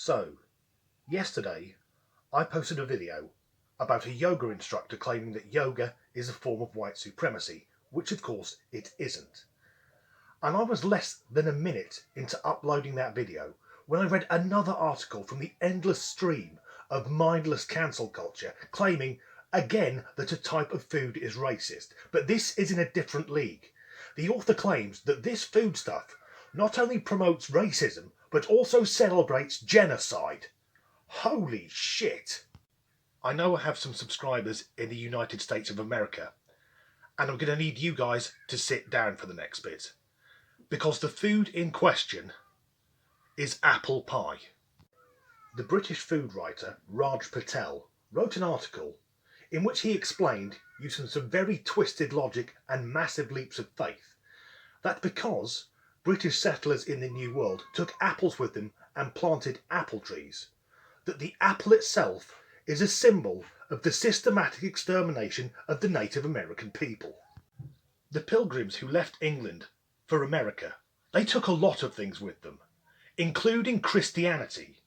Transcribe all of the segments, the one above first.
So, yesterday I posted a video about a yoga instructor claiming that yoga is a form of white supremacy, which of course it isn't. And I was less than a minute into uploading that video when I read another article from the endless stream of mindless cancel culture claiming again that a type of food is racist, but this is in a different league. The author claims that this foodstuff not only promotes racism but also celebrates genocide. Holy shit! I know I have some subscribers in the United States of America, and I'm going to need you guys to sit down for the next bit, because the food in question is apple pie. The British food writer Raj Patel wrote an article in which he explained, using some very twisted logic and massive leaps of faith, that because British settlers in the New World took apples with them and planted apple trees, that the apple itself is a symbol of the systematic extermination of the Native American people. The pilgrims who left England for America, they took a lot of things with them, including Christianity,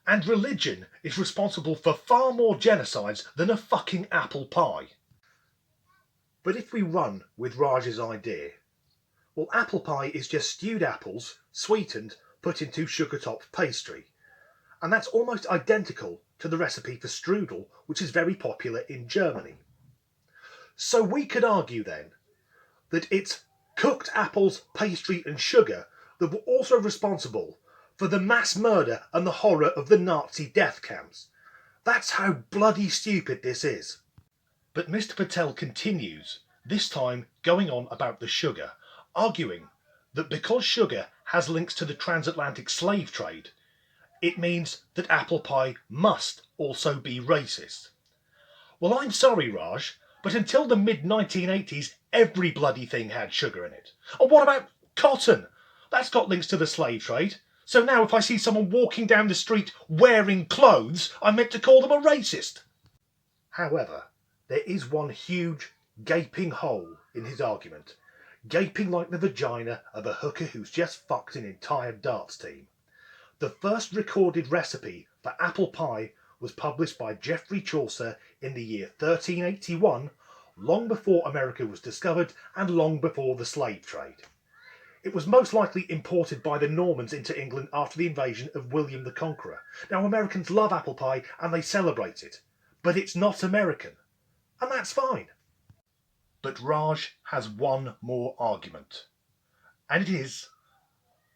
and religion is responsible for far more genocides than a fucking apple pie. But if we run with Raj's idea, well, apple pie is just stewed apples, sweetened, put into sugar-topped pastry, and that's almost identical to the recipe for strudel, which is very popular in Germany. So we could argue then that it's cooked apples, pastry and sugar that were also responsible for the mass murder and the horror of the Nazi death camps. That's how bloody stupid this is. But Mr. Patel continues, this time going on about the sugar, arguing that because sugar has links to the transatlantic slave trade, it means that apple pie must also be racist. Well, I'm sorry, Raj, but until the mid-1980s, every bloody thing had sugar in it. Or what about cotton? That's got links to the slave trade. So now if I see someone walking down the street wearing clothes, I'm meant to call them a racist. However, there is one huge, gaping hole in his argument, gaping like the vagina of a hooker who's just fucked an entire darts team. The first recorded recipe for apple pie was published by Geoffrey Chaucer in the year 1381, long before America was discovered and long before the slave trade. It was most likely imported by the Normans into England after the invasion of William the Conqueror. Now, Americans love apple pie and they celebrate it, but it's not American, and that's fine. But Raj has one more argument, and it is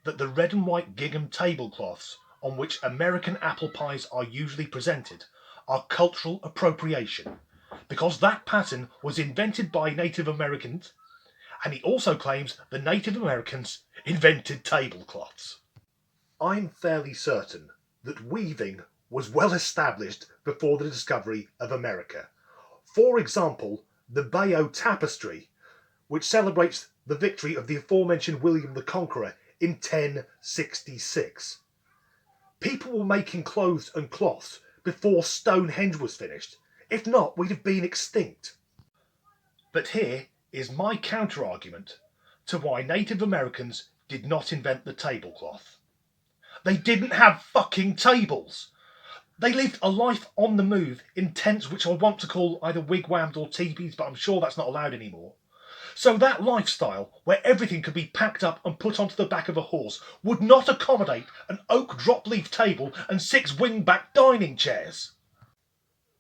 that the red and white gingham tablecloths on which American apple pies are usually presented are cultural appropriation, because that pattern was invented by Native Americans, and he also claims the Native Americans invented tablecloths. I'm fairly certain that weaving was well established before the discovery of America. For example, the Bayeux Tapestry, which celebrates the victory of the aforementioned William the Conqueror in 1066. People were making clothes and cloths before Stonehenge was finished. If not, we'd have been extinct. But here is my counter-argument to why Native Americans did not invent the tablecloth. They didn't have fucking tables. They lived a life on the move in tents which I want to call either wigwams or teepees, but I'm sure that's not allowed anymore. So that lifestyle, where everything could be packed up and put onto the back of a horse, would not accommodate an oak drop-leaf table and 6 wing-back dining chairs.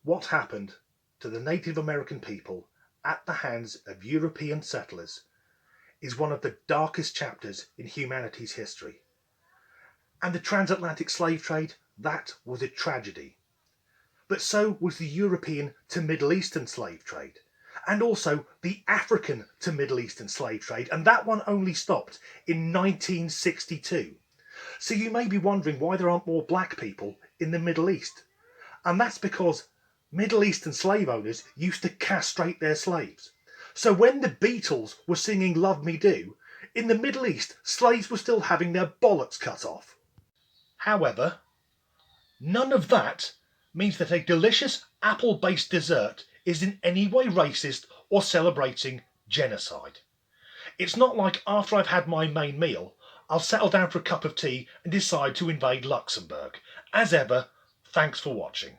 What happened to the Native American people at the hands of European settlers is one of the darkest chapters in humanity's history. And the transatlantic slave trade, that was a tragedy. But so was the European to Middle Eastern slave trade, and also the African to Middle Eastern slave trade, and that one only stopped in 1962. So you may be wondering why there aren't more black people in the Middle East. And that's because Middle Eastern slave owners used to castrate their slaves. So when the Beatles were singing Love Me Do, in the Middle East, slaves were still having their bollocks cut off. However, none of that means that a delicious apple-based dessert is in any way racist or celebrating genocide. It's not like after I've had my main meal, I'll settle down for a cup of tea and decide to invade Luxembourg. As ever, thanks for watching.